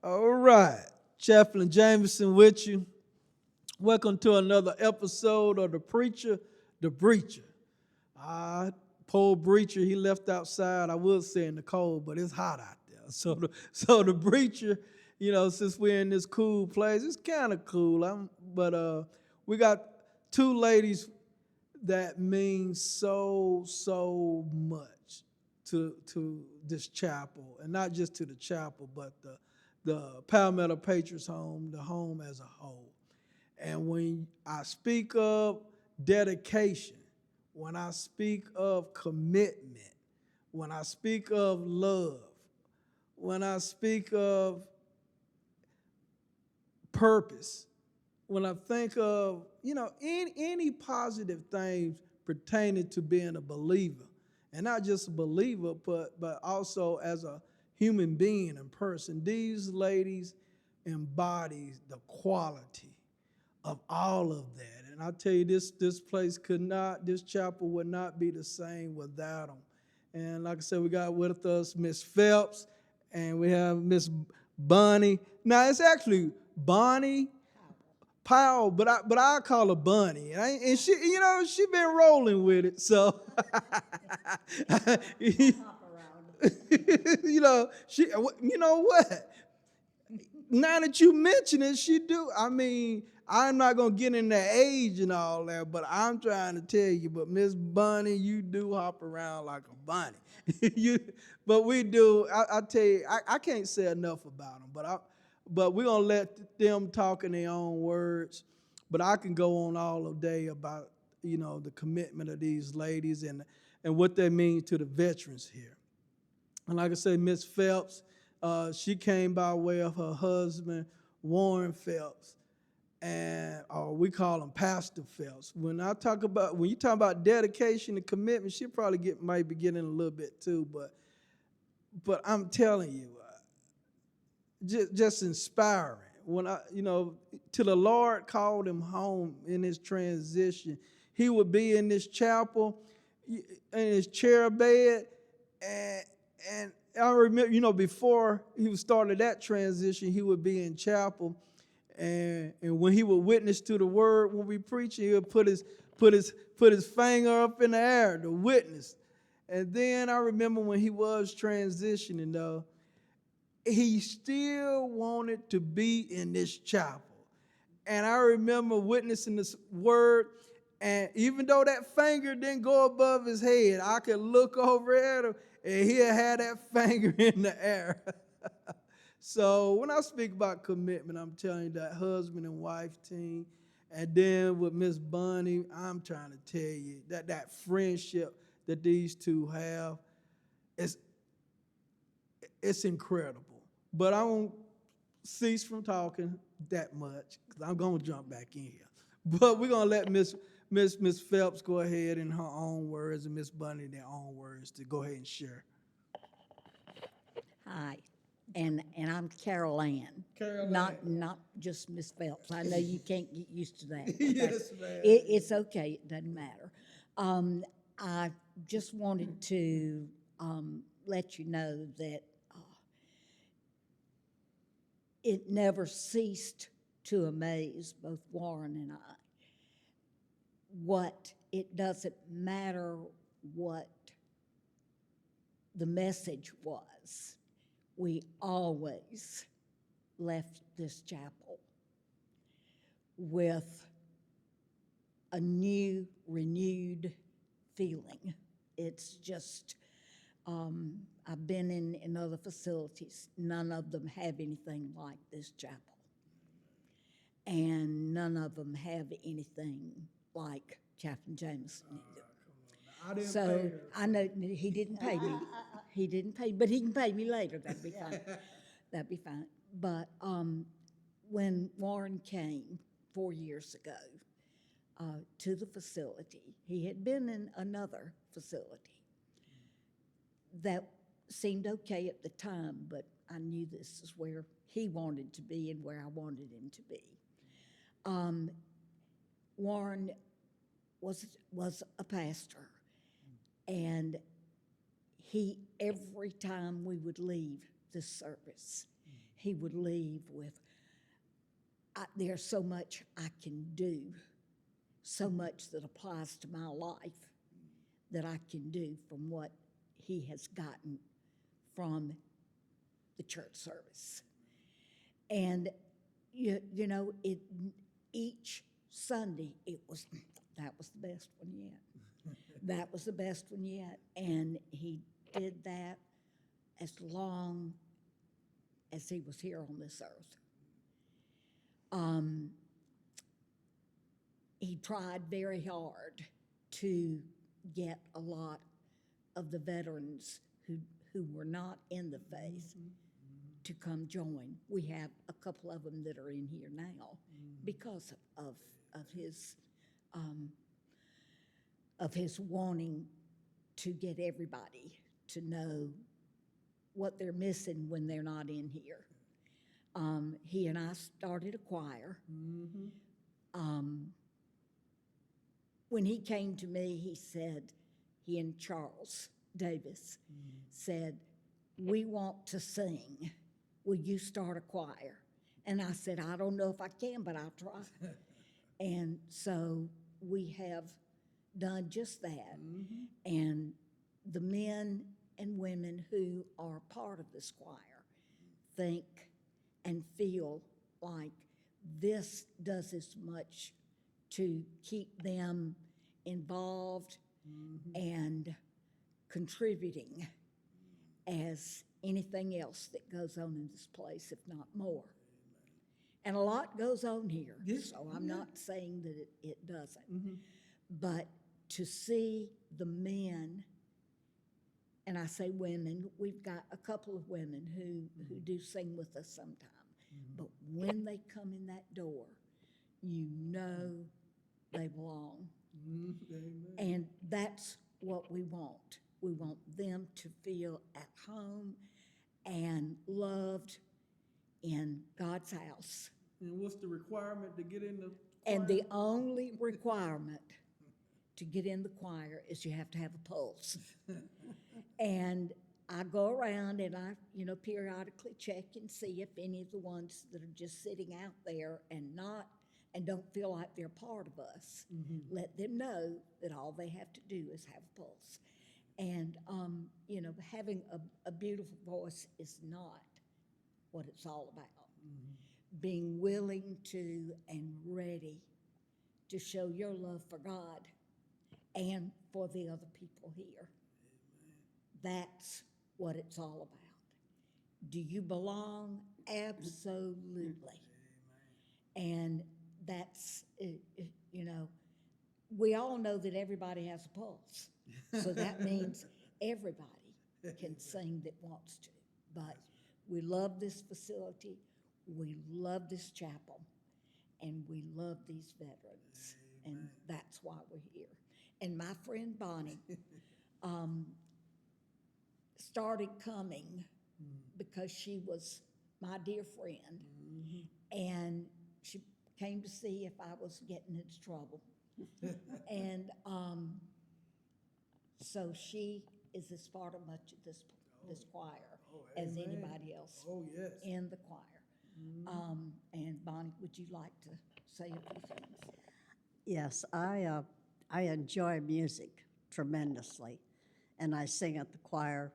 All right, Chaplain Jameson with you. Welcome to another episode of The Breacher. Poor Breacher, he left outside. I would say in the cold, but it's hot out there. So the Breacher, since we're in this cool place, it's kind of cool. But we got two ladies that mean so much to this chapel, and not just to the chapel, but the Palmetto Patriots Home, the home as a whole. And when I speak of dedication, when I speak of commitment, when I speak of love, when I speak of purpose, when I think of, any positive things pertaining to being a believer, and not just a believer, but also as a human being and person, these ladies embody the quality of all of that. And I tell you, this chapel would not be the same without them. And like I said, we got with us Miss Phelps, and we have Miss Bonnie. Now it's actually Bonnie Powell, but I call her Bunny, and she been rolling with it. So, she, what? Now that you mention it, she do. I mean, I'm not gonna get into age and all that, but I'm trying to tell you. But Miss Bunny, you do hop around like a bunny. But we do. I tell you, I can't say enough about them. But we're gonna let them talk in their own words. But I can go on all day about the commitment of these ladies and what they mean to the veterans here. And like I say, Miss Phelps, she came by way of her husband, Warren Phelps, and we call him Pastor Phelps. When you talk about dedication and commitment, she probably might be getting a little bit too, but I'm telling you, just inspiring. When till the Lord called him home in his transition, he would be in this chapel, in his chair bed, and I remember, before he started that transition, he would be in chapel, and when he would witness to the word when we preach, he would put his finger up in the air to witness. And then I remember when he was transitioning, though, he still wanted to be in this chapel. And I remember witnessing this word, and even though that finger didn't go above his head, I could look over at him, and he had that finger in the air. So when I speak about commitment, I'm telling you that husband and wife team, and then with Miss Bunny, I'm trying to tell you that friendship that these two have it's incredible. But I won't cease from talking that much because I'm gonna jump back in here. But we're gonna let Miss Phelps go ahead in her own words and Miss Bunny in their own words to go ahead and share. Hi, and I'm Carol Ann. Carol Not just Miss Phelps. I know you can't get used to that. Yes, ma'am. It's okay. It doesn't matter. I just wanted to let you know that it never ceased to amaze both Warren and I. It doesn't matter what the message was. We always left this chapel with a new, renewed feeling. It's just, I've been in other facilities. None of them have anything like this chapel. And none of them have anything like Chaplain Jameson either. I didn't So pay her. I know he didn't pay me. He didn't pay, but he can pay me later. That'd be fine. That'd be fine. But when Warren came 4 years ago to the facility, he had been in another facility that seemed okay at the time, but I knew this is where he wanted to be and where I wanted him to be. Warren was a pastor, and every time we would leave this service, he would leave with, there's so much I can do, so much that applies to my life that I can do from what he has gotten from the church service. And you know, each Sunday that was the best one yet. That was the best one yet. And he did that as long as he was here on this earth. He tried very hard to get a lot of the veterans who were not in the faith to come join. We have a couple of them that are in here now because of his wanting to get everybody to know what they're missing when they're not in here. He and I started a choir. When he came to me, he said, he and Charles Davis said, "We want to sing. Will you start a choir?" And I said, "I don't know if I can, but I'll try." And so we have done just that. And the men and women who are part of this choir think and feel like this does as much to keep them involved and contributing as anything else that goes on in this place, if not more. And a lot goes on here, so I'm not saying that it doesn't. But to see the men, and I say women, we've got a couple of women who do sing with us sometime, but when they come in that door, you know they belong. And that's what we want. We want them to feel at home and loved in God's house. And what's the requirement to get in the choir? And the only requirement to get in the choir is you have to have a pulse. And I go around and I, periodically check and see if any of the ones that are just sitting out there and don't feel like they're part of us, let them know that all they have to do is have a pulse. And, having a beautiful voice is not what it's all about. Being willing to and ready to show your love for God and for the other people here. That's what it's all about. Do you belong? Absolutely. And that's, we all know that everybody has a pulse. So that means everybody can sing that wants to. But we love this facility, we love this chapel, and we love these veterans. And that's why we're here. And my friend Bonnie started coming because she was my dear friend. And she came to see if I was getting into trouble. And so she is as part of much of this choir as anybody else in the choir. And Bonnie, would you like to say a few things? Yes, I enjoy music tremendously, and I sing at the choir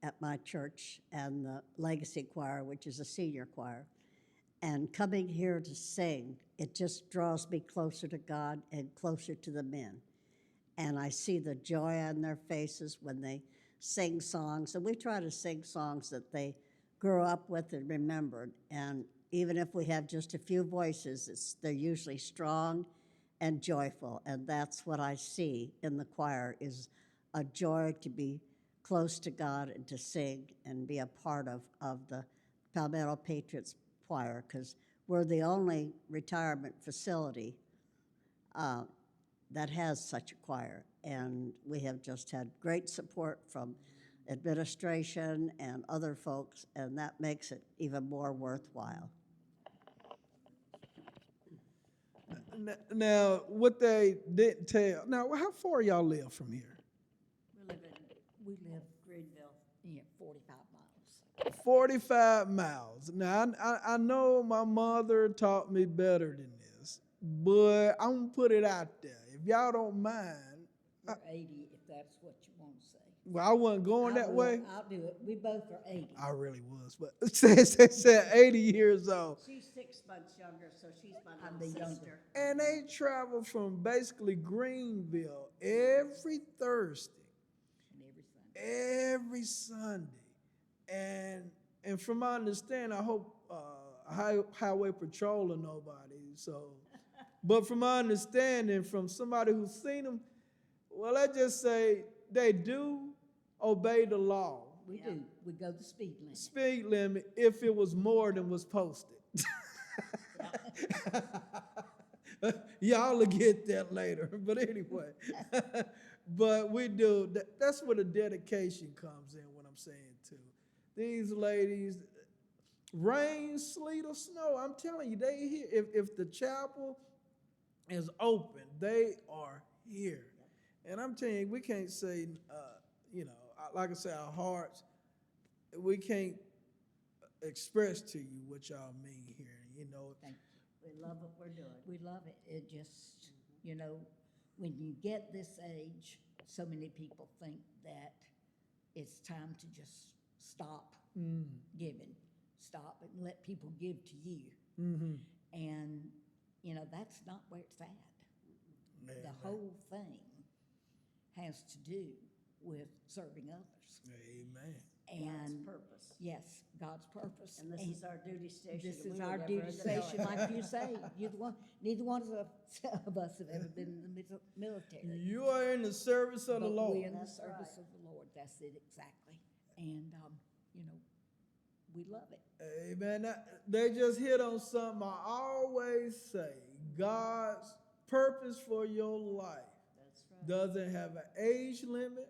at my church and the Legacy Choir, which is a senior choir. And coming here to sing, it just draws me closer to God and closer to the men. And I see the joy on their faces when they sing songs, and we try to sing songs that they grew up with and remembered. And even if we have just a few voices, they're usually strong and joyful, and that's what I see in the choir, is a joy to be close to God and to sing and be a part of the Palmetto Patriots Choir, because we're the only retirement facility that has such a choir, and we have just had great support from administration and other folks, and that makes it even more worthwhile. Now, what they didn't tell, now, how far y'all live from here? We live Greenville, 45 miles. 45 miles. Now, I know my mother taught me better than this, but I'm going to put it out there. If y'all don't mind, You're 80, if that's what you want to say. well, I wasn't going that way. I'll do it. We both are 80. I really was, but said 80 years old. She's 6 months younger, so she's my I'm little the younger. sister. And they travel from basically Greenville every Thursday, And every Sunday. every Sunday. And from my understanding, I hope highway patrol or nobody. So, but from my understanding, from somebody who's seen them, well, let's just say they do obey the law. We do. We go the speed limit. Speed limit if it was more than was posted. Y'all will get that later. But anyway, but we do. That's where the dedication comes in, what I'm saying too. These ladies, rain, sleet, or snow, I'm telling you, they here. If the chapel is open, they are here. And I'm telling you, we can't say, like I say, our hearts, we can't express to you what y'all mean here. Thank you. We love what we're doing. We love it. It just, when you get this age, so many people think that it's time to just stop giving, stop and let people give to you. Mm-hmm. And, that's not where it's at. Amen. The whole thing has to do with serving others. Amen. And God's purpose. yes, God's purpose. And this is our duty station. This and is we our were never duty in the station, military. like you say. Neither one of us have ever been in the military. You are in the service of the But Lord. we're in the That's service right. of the Lord. That's it exactly. And we love it. Amen. They just hit on something I always say. God's purpose for your life That's right. doesn't have an age limit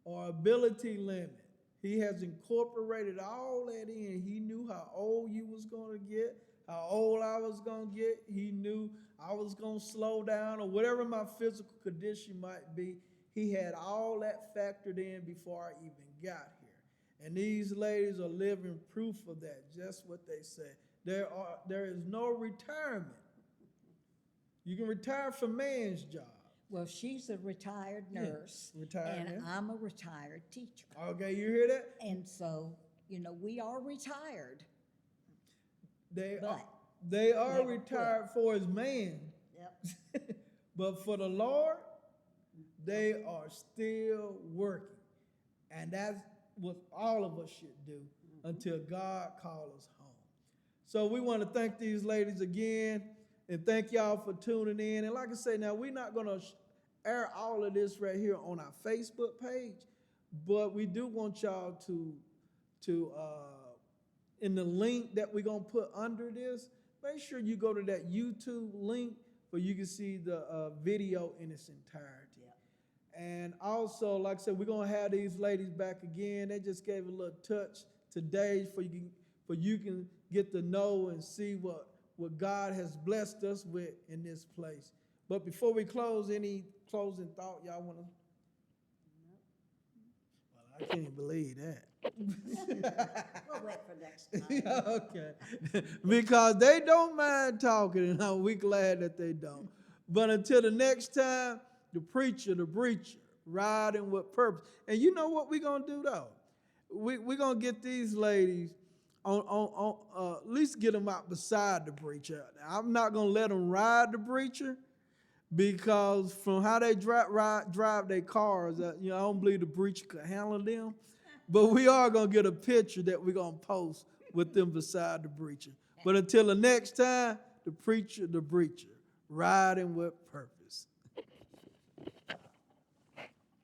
or ability limit. He has incorporated all that in. He knew how old you was going to get, how old I was going to get. He knew I was going to slow down or whatever my physical condition might be. He had all that factored in before I even got here. And these ladies are living proof of that, just what they said. There is no retirement. You can retire from man's job. Well, she's a retired nurse, retired and nurse. I'm a retired teacher. Okay, you hear that? And so, we are retired. They But are never retired for his man. Yep. But for the Lord, they are still working. And that's what all of us should do until God calls us home. So we want to thank these ladies again and thank y'all for tuning in. And like I say, now we're not going to air all of this right here on our Facebook page, but we do want y'all to in the link that we're going to put under this, make sure you go to that YouTube link where you can see the video in its entirety. And also, like I said, we're going to have these ladies back again. They just gave a little touch today for you can get to know and see what God has blessed us with in this place. But before we close, any closing thought y'all want to? Well, I can't believe that. We'll wait for next time. Okay. Because they don't mind talking, and we're glad that they don't. But until the next time, the preacher, the breacher, riding with purpose. And you know what we're going to do, though? We're going to get these ladies on at least get them out beside the preacher. I'm not going to let them ride the preacher because from how they drive their cars, I don't believe the preacher could handle them. But we are going to get a picture that we're going to post with them beside the preacher. But until the next time, the preacher, the breacher, riding with purpose.